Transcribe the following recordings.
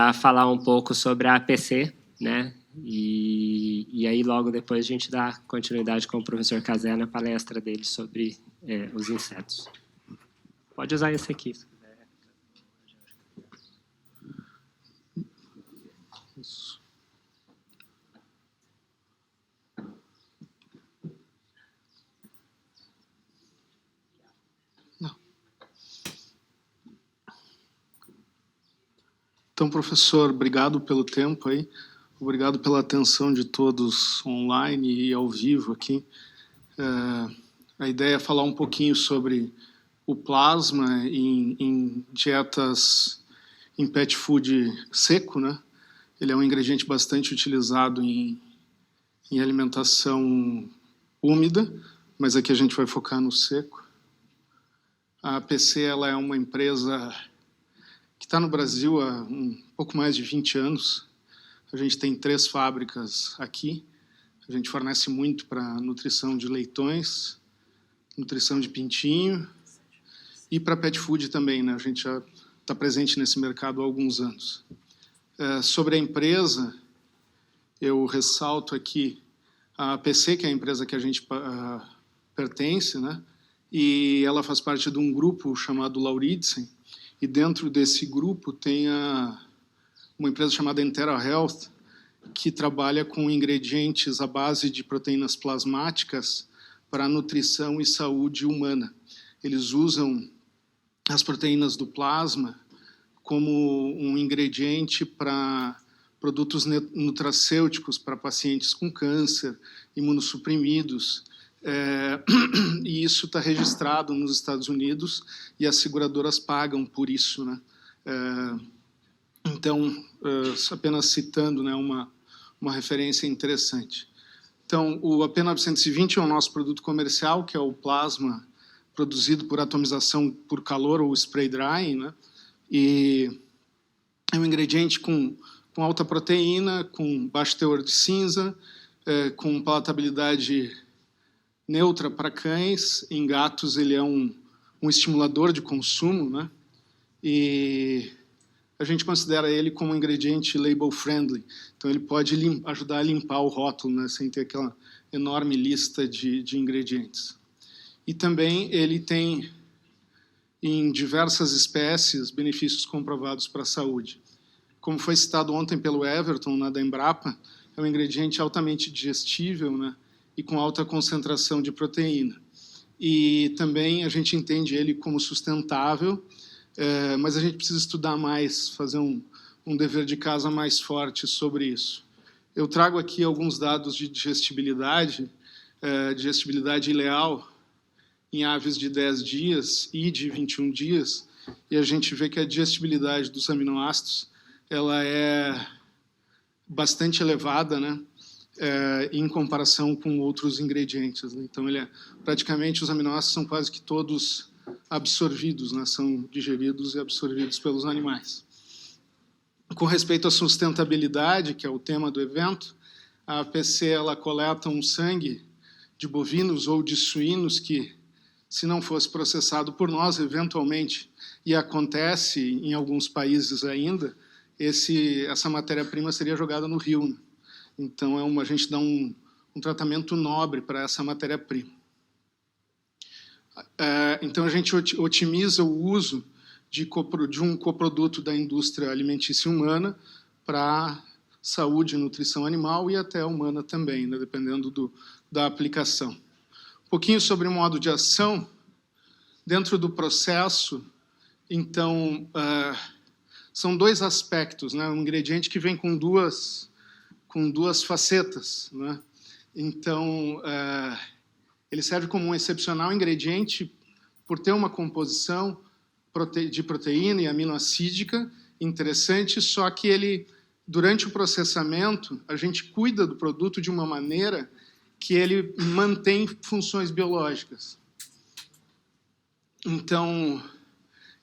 para falar um pouco sobre a APC, né? E aí, logo depois, a gente dá continuidade com o professor Cazé na palestra dele sobre os insetos. Pode usar esse aqui. Isso. Não. Então, professor, obrigado pelo tempo aí. Obrigado pela atenção de todos online e ao vivo aqui. A ideia é falar um pouquinho sobre o plasma em dietas em pet food seco, né? Ele é um ingrediente bastante utilizado em alimentação úmida, mas aqui a gente vai focar no seco. A APC ela é uma empresa que está no Brasil há um pouco mais de 20 anos. A gente tem 3 fábricas aqui. A gente fornece muito para nutrição de leitões, nutrição de pintinho e para pet food também, né? A gente já está presente nesse mercado há alguns anos. Sobre a empresa, eu ressalto aqui a APC, que é a empresa que a gente pertence, né? E ela faz parte de um grupo chamado Lauridsen, e dentro desse grupo tem uma empresa chamada Entera Health, que trabalha com ingredientes à base de proteínas plasmáticas para nutrição e saúde humana. Eles usam as proteínas do plasma como um ingrediente para produtos nutracêuticos para pacientes com câncer, imunossuprimidos, e isso está registrado nos Estados Unidos e as seguradoras pagam por isso, né? Então, apenas citando, né, uma referência interessante. Então, o AP 920 é o nosso produto comercial, que é o plasma produzido por atomização por calor ou spray drying, né? E é um ingrediente com alta proteína, com baixo teor de cinza, com palatabilidade neutra para cães. Em gatos, ele é um estimulador de consumo, né? E a gente considera ele como um ingrediente label friendly. Então, ele pode ajudar a limpar o rótulo, né, sem ter aquela enorme lista de ingredientes. E também ele tem, em diversas espécies, benefícios comprovados para a saúde. Como foi citado ontem pelo Everton, da Embrapa, é um ingrediente altamente digestível, né, e com alta concentração de proteína. E também a gente entende ele como sustentável, mas a gente precisa estudar mais, fazer um dever de casa mais forte sobre isso. Eu trago aqui alguns dados de digestibilidade ileal em aves de 10 dias e de 21 dias, e a gente vê que a digestibilidade dos aminoácidos ela é bastante elevada, né, em comparação com outros ingredientes. Então, praticamente, os aminoácidos são quase que todos absorvidos, né, são digeridos e absorvidos pelos animais. Com respeito à sustentabilidade, que é o tema do evento, a APC ela coleta um sangue de bovinos ou de suínos que, se não fosse processado por nós, eventualmente, e acontece em alguns países ainda, essa matéria-prima seria jogada no rio, né? Então, a gente dá um tratamento nobre para essa matéria-prima. Então, a gente otimiza o uso de um coproduto da indústria alimentícia humana para saúde e nutrição animal e até humana também, né, dependendo da aplicação. Um pouquinho sobre o modo de ação. Dentro do processo, então, são 2 aspectos, né? Um ingrediente que vem com duas facetas, né? Então, ele serve como um excepcional ingrediente por ter uma composição de proteína e aminoácida interessante, só que ele, durante o processamento, a gente cuida do produto de uma maneira que ele mantém funções biológicas. Então,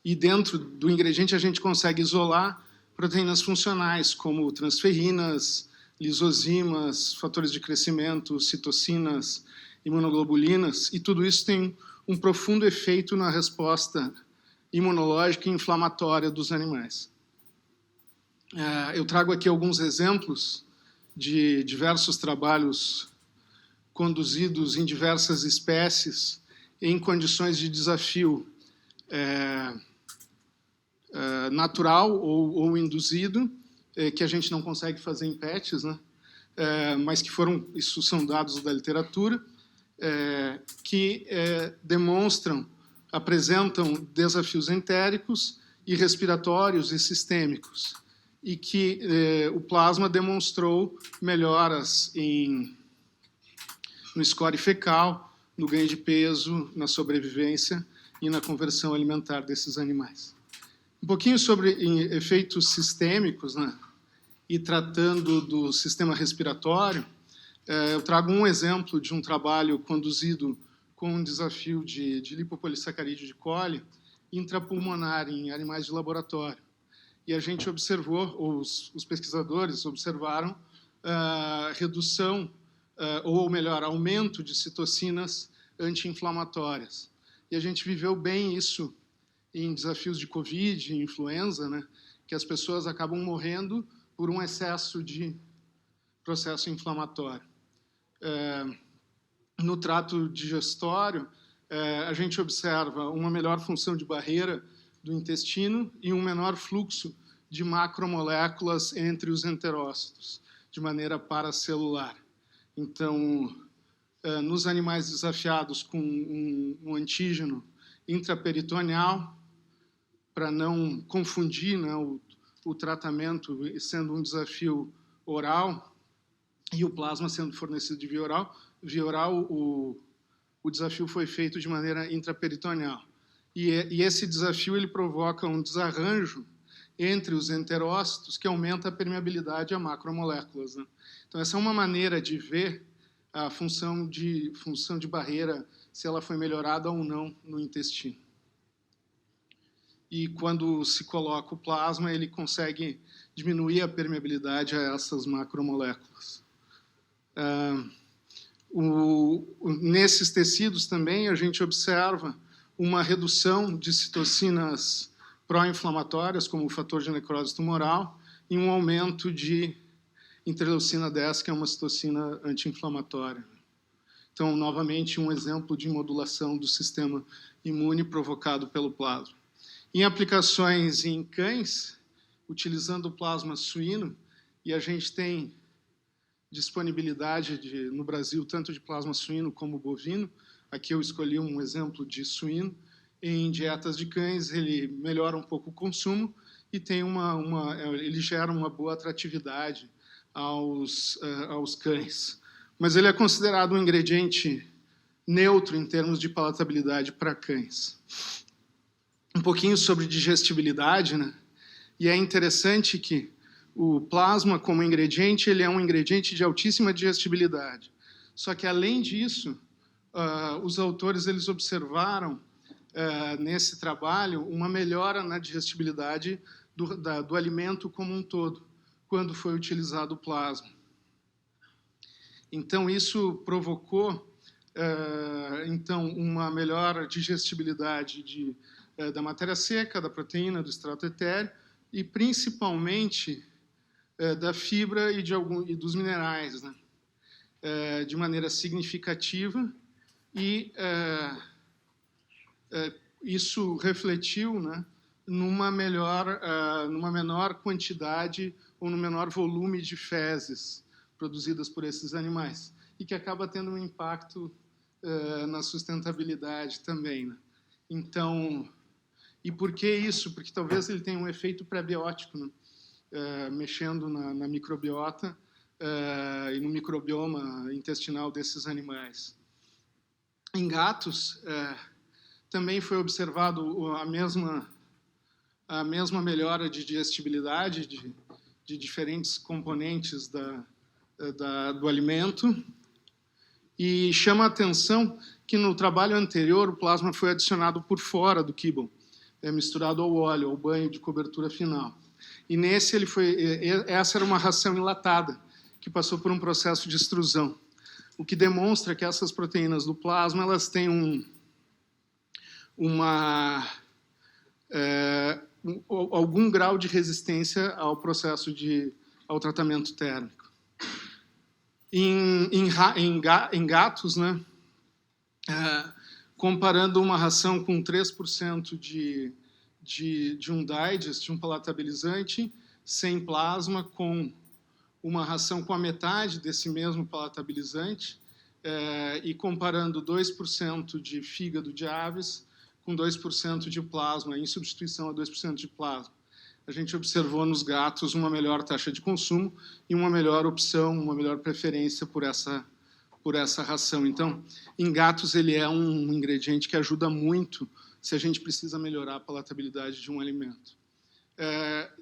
e dentro do ingrediente a gente consegue isolar proteínas funcionais, como transferrinas, lisozimas, fatores de crescimento, citocinas, imunoglobulinas, e tudo isso tem um profundo efeito na resposta imunológica e inflamatória dos animais. Eu trago aqui alguns exemplos de diversos trabalhos conduzidos em diversas espécies em condições de desafio natural ou induzido, que a gente não consegue fazer em PETs, né? Mas que isso são dados da literatura, que apresentam desafios entéricos e respiratórios e sistêmicos, e que o plasma demonstrou melhoras no score fecal, no ganho de peso, na sobrevivência e na conversão alimentar desses animais. Um pouquinho sobre efeitos sistêmicos, né? E tratando do sistema respiratório, eu trago um exemplo de um trabalho conduzido com um desafio de lipopolissacarídeo de coli intrapulmonar em animais de laboratório. E a gente observou, os pesquisadores observaram redução, ou melhor, aumento de citocinas anti-inflamatórias. E a gente viveu bem isso em desafios de Covid e influenza, né, que as pessoas acabam morrendo por um excesso de processo inflamatório. No trato digestório, a gente observa uma melhor função de barreira do intestino e um menor fluxo de macromoléculas entre os enterócitos, de maneira paracelular. Então, nos animais desafiados com um antígeno intraperitoneal, para não confundir, né, o tratamento sendo um desafio oral e o plasma sendo fornecido de via oral, o desafio foi feito de maneira intraperitoneal. E esse desafio ele provoca um desarranjo entre os enterócitos que aumenta a permeabilidade a macromoléculas, né? Então, essa é uma maneira de ver a função de barreira, se ela foi melhorada ou não no intestino. E quando se coloca o plasma, ele consegue diminuir a permeabilidade a essas macromoléculas. Nesses tecidos também a gente observa uma redução de citocinas pró-inflamatórias, como o fator de necrose tumoral, e um aumento de interleucina 10, que é uma citocina anti-inflamatória. Então, novamente, um exemplo de modulação do sistema imune provocado pelo plasma. Em aplicações em cães, utilizando o plasma suíno, e a gente tem disponibilidade no Brasil tanto de plasma suíno como bovino. Aqui eu escolhi um exemplo de suíno. Em dietas de cães, ele melhora um pouco o consumo e tem ele gera uma boa atratividade aos cães. Mas ele é considerado um ingrediente neutro em termos de palatabilidade para cães. Um pouquinho sobre digestibilidade, né? E é interessante que o plasma, como ingrediente, ele é um ingrediente de altíssima digestibilidade. Só que, além disso, os autores eles observaram, nesse trabalho, uma melhora na digestibilidade do alimento como um todo, quando foi utilizado o plasma. Então, isso provocou uma melhor digestibilidade da matéria seca, da proteína, do extrato etéreo, e principalmente da fibra e dos minerais, né? De maneira significativa, e isso refletiu, né, numa menor quantidade ou no menor volume de fezes produzidas por esses animais, e que acaba tendo um impacto na sustentabilidade também, né? Então, e por que isso? Porque talvez ele tenha um efeito pré-biótico, né? Mexendo na microbiota e no microbioma intestinal desses animais. Em gatos, também foi observado a mesma melhora de digestibilidade de diferentes componentes do alimento, e chama a atenção que no trabalho anterior o plasma foi adicionado por fora do kibble, misturado ao óleo, ao banho de cobertura final. E nesse essa era uma ração enlatada, que passou por um processo de extrusão, o que demonstra que essas proteínas do plasma elas têm algum grau de resistência ao processo ao tratamento térmico. Em gatos, né, comparando uma ração com 3% de um digest, de um palatabilizante, sem plasma, com uma ração com a metade desse mesmo palatabilizante, e comparando 2% de fígado de aves com 2% de plasma, em substituição a 2% de plasma. A gente observou nos gatos uma melhor taxa de consumo e uma melhor opção, uma melhor preferência por essa ração. Então, em gatos, ele é um ingrediente que ajuda muito se a gente precisa melhorar a palatabilidade de um alimento.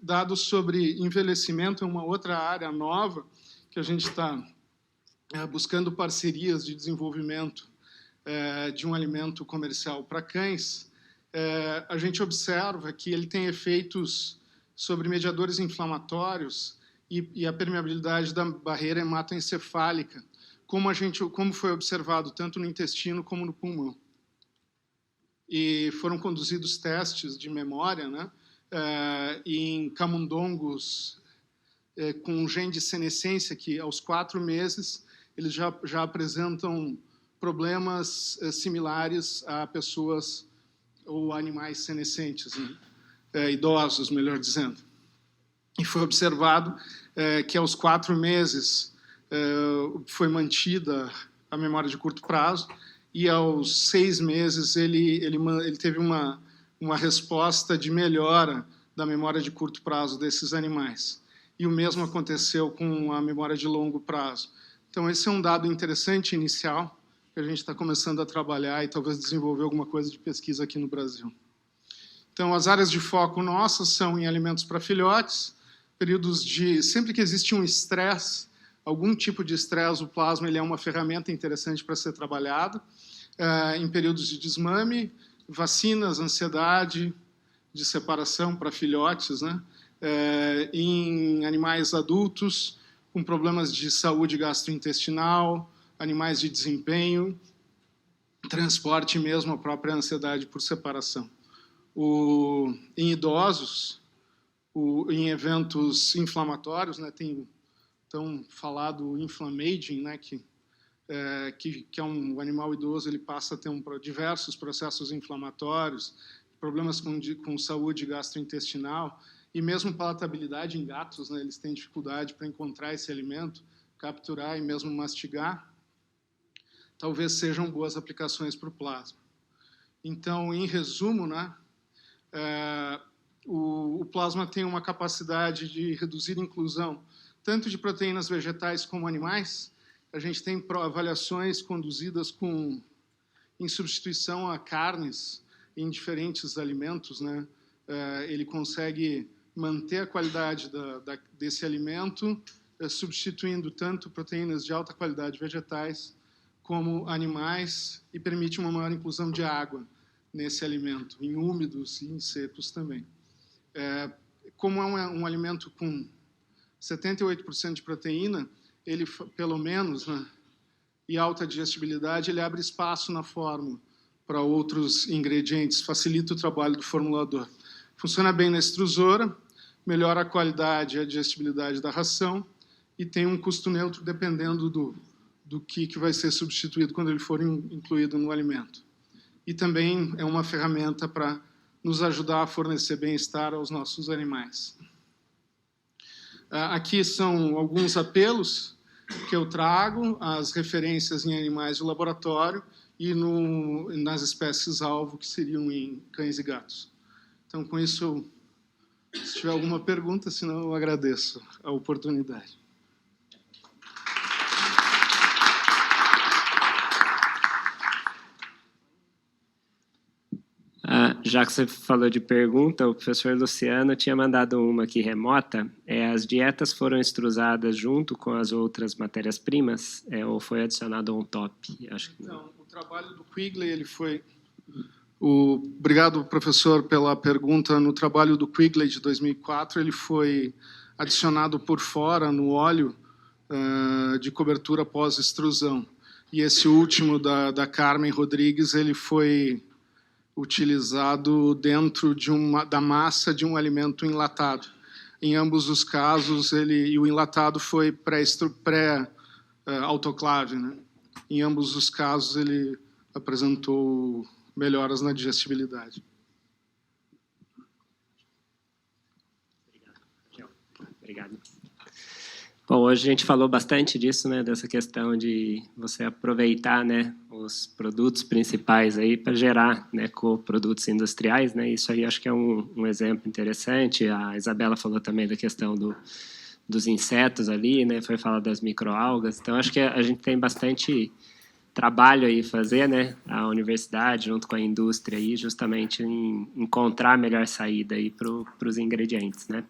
Dados sobre envelhecimento é uma outra área nova que a gente está buscando parcerias de desenvolvimento de um alimento comercial para cães. A gente observa que ele tem efeitos sobre mediadores inflamatórios e a permeabilidade da barreira hematoencefálica, como foi observado tanto no intestino como no pulmão. E foram conduzidos testes de memória, né, em camundongos com um gene de senescência que, aos 4 meses, eles já apresentam problemas similares a pessoas ou animais senescentes, né, idosos, melhor dizendo. E foi observado que, aos 4 meses, foi mantida a memória de curto prazo, e aos 6 meses ele teve uma resposta de melhora da memória de curto prazo desses animais. E o mesmo aconteceu com a memória de longo prazo. Então, esse é um dado interessante inicial, que a gente está começando a trabalhar e talvez desenvolver alguma coisa de pesquisa aqui no Brasil. Então, as áreas de foco nossas são em alimentos para filhotes, períodos sempre que existe um estresse, algum tipo de estresse, o plasma ele é uma ferramenta interessante para ser trabalhado, em períodos de desmame, vacinas, ansiedade, de separação para filhotes, né? Em animais adultos, com problemas de saúde gastrointestinal, animais de desempenho, transporte mesmo, a própria ansiedade por separação. Em idosos, em eventos inflamatórios, né, tem tão falado inflammaging, né, que é um animal idoso, ele passa a ter diversos processos inflamatórios, problemas com saúde gastrointestinal, e mesmo palatabilidade em gatos, né, eles têm dificuldade para encontrar esse alimento, capturar e mesmo mastigar. Talvez sejam boas aplicações para o plasma. Então, em resumo, né, o plasma tem uma capacidade de reduzir a inclusão tanto de proteínas vegetais como animais. A gente tem avaliações conduzidas em substituição a carnes em diferentes alimentos, né? Ele consegue manter a qualidade desse alimento, substituindo tanto proteínas de alta qualidade vegetais como animais, e permite uma maior inclusão de água nesse alimento, em úmidos e em secos também. Como é um alimento com 78% de proteína, ele, pelo menos, né, e alta digestibilidade, ele abre espaço na fórmula para outros ingredientes, facilita o trabalho do formulador. Funciona bem na extrusora, melhora a qualidade e a digestibilidade da ração e tem um custo neutro dependendo do que vai ser substituído quando ele for incluído no alimento. E também é uma ferramenta para nos ajudar a fornecer bem-estar aos nossos animais. Aqui são alguns apelos que eu trago, as referências em animais de laboratório e nas espécies-alvo, que seriam em cães e gatos. Então, com isso, se tiver alguma pergunta, senão eu agradeço a oportunidade. Já que você falou de pergunta, o professor Luciano tinha mandado uma aqui remota. As dietas foram extrusadas junto com as outras matérias-primas ou foi adicionado on top? Acho que não. Então, o trabalho do Quigley, ele foi... Obrigado, professor, pela pergunta. No trabalho do Quigley de 2004, ele foi adicionado por fora no óleo de cobertura pós-extrusão. E esse último, da Carmen Rodrigues, ele foi utilizado dentro da massa de um alimento enlatado. Em ambos os casos, e o enlatado foi pré-autoclave, né? Em ambos os casos, ele apresentou melhoras na digestibilidade. Obrigado. Bom, hoje a gente falou bastante disso, né, dessa questão de você aproveitar, né, os produtos principais aí para gerar, né, coprodutos industriais, né. Isso aí acho que é um exemplo interessante. A Isabela falou também da questão dos insetos ali, né, foi falar das microalgas. Então acho que a gente tem bastante trabalho aí fazer, né, a universidade junto com a indústria aí, justamente em encontrar a melhor saída aí para os ingredientes, né.